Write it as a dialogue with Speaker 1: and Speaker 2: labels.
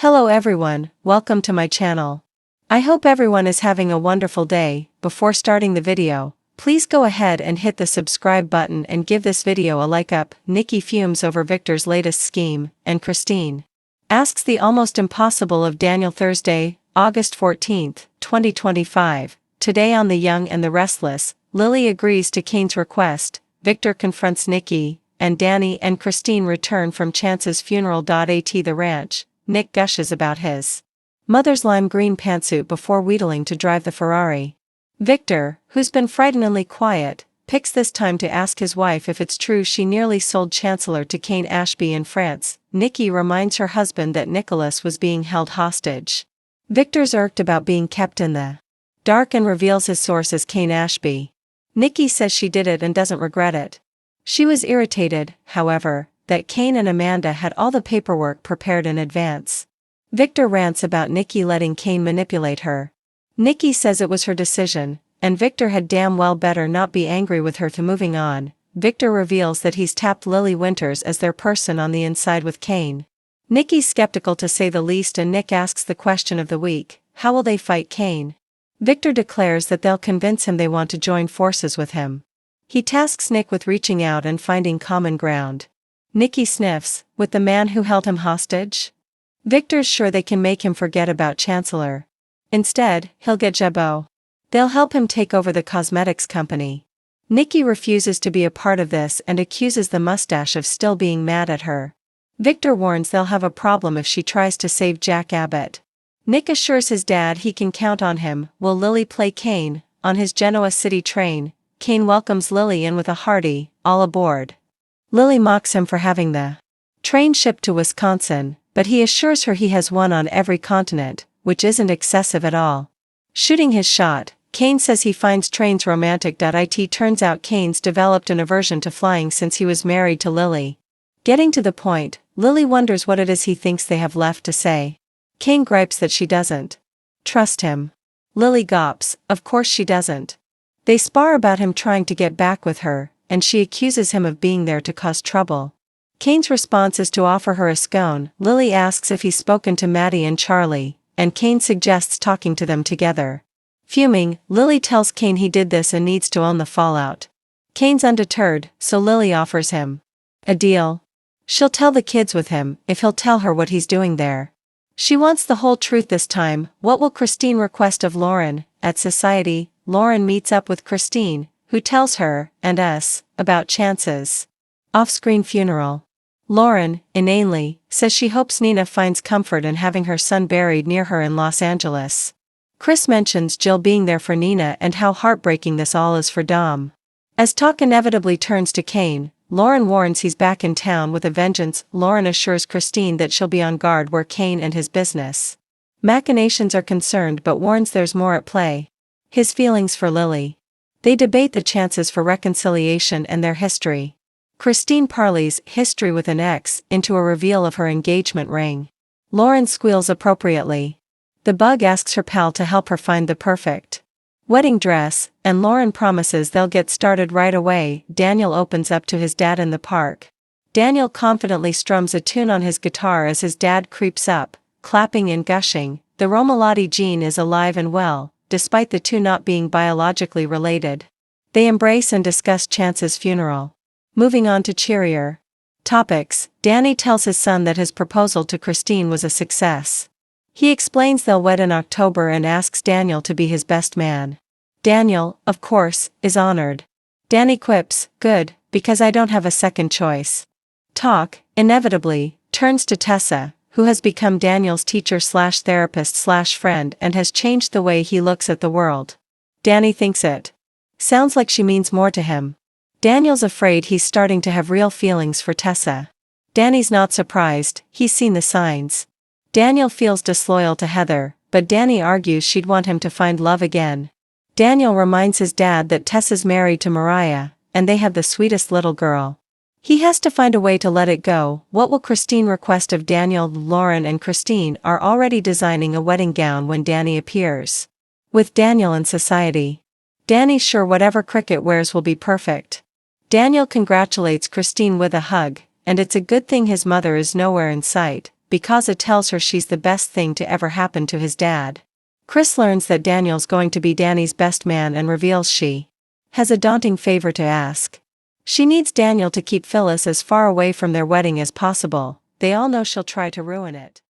Speaker 1: Hello everyone, welcome to my channel. I hope everyone is having a wonderful day. Before starting the video, please go ahead and hit the subscribe button and give this video a like up. Nikki fumes over Victor's latest scheme, and Christine asks the almost impossible of Daniel. Thursday, August 14, 2025. Today on The Young and the Restless, Lily agrees to Kane's request, Victor confronts Nikki, and Danny and Christine return from Chance's funeral. At the ranch, Nick gushes about his mother's lime green pantsuit before wheedling to drive the Ferrari. Victor, who's been frighteningly quiet, picks this time to ask his wife if it's true she nearly sold Chancellor to Kane Ashby in France. Nikki reminds her husband that Nicholas was being held hostage. Victor's irked about being kept in the dark and reveals his source as Kane Ashby. Nikki says she did it and doesn't regret it. She was irritated, however, that Kane and Amanda had all the paperwork prepared in advance. Victor rants about Nikki letting Kane manipulate her. Nikki says it was her decision, and Victor had damn well better not be angry with her. Moving on, Victor reveals that he's tapped Lily Winters as their person on the inside with Kane. Nikki's skeptical to say the least, and Nick asks the question of the week: how will they fight Kane? Victor declares that they'll convince him they want to join forces with him. He tasks Nick with reaching out and finding common ground. Nikki sniffs, with the man who held him hostage? Victor's sure they can make him forget about Chancellor. Instead, he'll get Jabot. They'll help him take over the cosmetics company. Nikki refuses to be a part of this and accuses the mustache of still being mad at her. Victor warns they'll have a problem if she tries to save Jack Abbott. Nick assures his dad he can count on him. Will Lily play Kane? On his Genoa City train, Kane welcomes Lily in with a hearty, "all aboard." Lily mocks him for having the train shipped to Wisconsin, but he assures her he has one on every continent, which isn't excessive at all. Shooting his shot, Kane says he finds trains romantic. It turns out Kane's developed an aversion to flying since he was married to Lily. Getting to the point, Lily wonders what it is he thinks they have left to say. Kane gripes that she doesn't trust him. Lily gawps, of course she doesn't. They spar about him trying to get back with her, and she accuses him of being there to cause trouble. Kane's response is to offer her a scone. Lily asks if he's spoken to Maddie and Charlie, and Kane suggests talking to them together. Fuming, Lily tells Kane he did this and needs to own the fallout. Kane's undeterred, so Lily offers him a deal. She'll tell the kids with him if he'll tell her what he's doing there. She wants the whole truth this time. What will Christine request of Lauren? At Society, Lauren meets up with Christine, who tells her, and us, about Chance's off-screen funeral. Lauren, inanely, says she hopes Nina finds comfort in having her son buried near her in Los Angeles. Chris mentions Jill being there for Nina and how heartbreaking this all is for Dom. As talk inevitably turns to Kane, Lauren warns he's back in town with a vengeance. Lauren assures Christine that she'll be on guard where Kane and his business machinations are concerned, but warns there's more at play: his feelings for Lily. They debate the chances for reconciliation and their history. Christine parleys history with an X into a reveal of her engagement ring. Lauren squeals appropriately. The bug asks her pal to help her find the perfect wedding dress, and Lauren promises they'll get started right away. Daniel opens up to his dad in the park. Daniel confidently strums a tune on his guitar as his dad creeps up, clapping and gushing. The Romalotti gene is alive and well, despite the two not being biologically related. They embrace and discuss Chance's funeral. Moving on to cheerier topics, Danny tells his son that his proposal to Christine was a success. He explains they'll wed in October and asks Daniel to be his best man. Daniel, of course, is honored. Danny quips, "Good, because I don't have a second choice." Talk, inevitably, turns to Tessa, who has become Daniel's teacher/therapist/friend and has changed the way he looks at the world. Danny thinks it sounds like she means more to him. Daniel's afraid he's starting to have real feelings for Tessa. Danny's not surprised, he's seen the signs. Daniel feels disloyal to Heather, but Danny argues she'd want him to find love again. Daniel reminds his dad that Tessa's married to Mariah, and they have the sweetest little girl. He has to find a way to let it go. What will Christine request of Daniel? Lauren and Christine are already designing a wedding gown when Danny appears. With Daniel in Society, Danny's sure whatever Cricket wears will be perfect. Daniel congratulates Christine with a hug, and it's a good thing his mother is nowhere in sight, because it tells her she's the best thing to ever happen to his dad. Chris learns that Daniel's going to be Danny's best man and reveals she has a daunting favor to ask. She needs Daniel to keep Phyllis as far away from their wedding as possible. They all know she'll try to ruin it.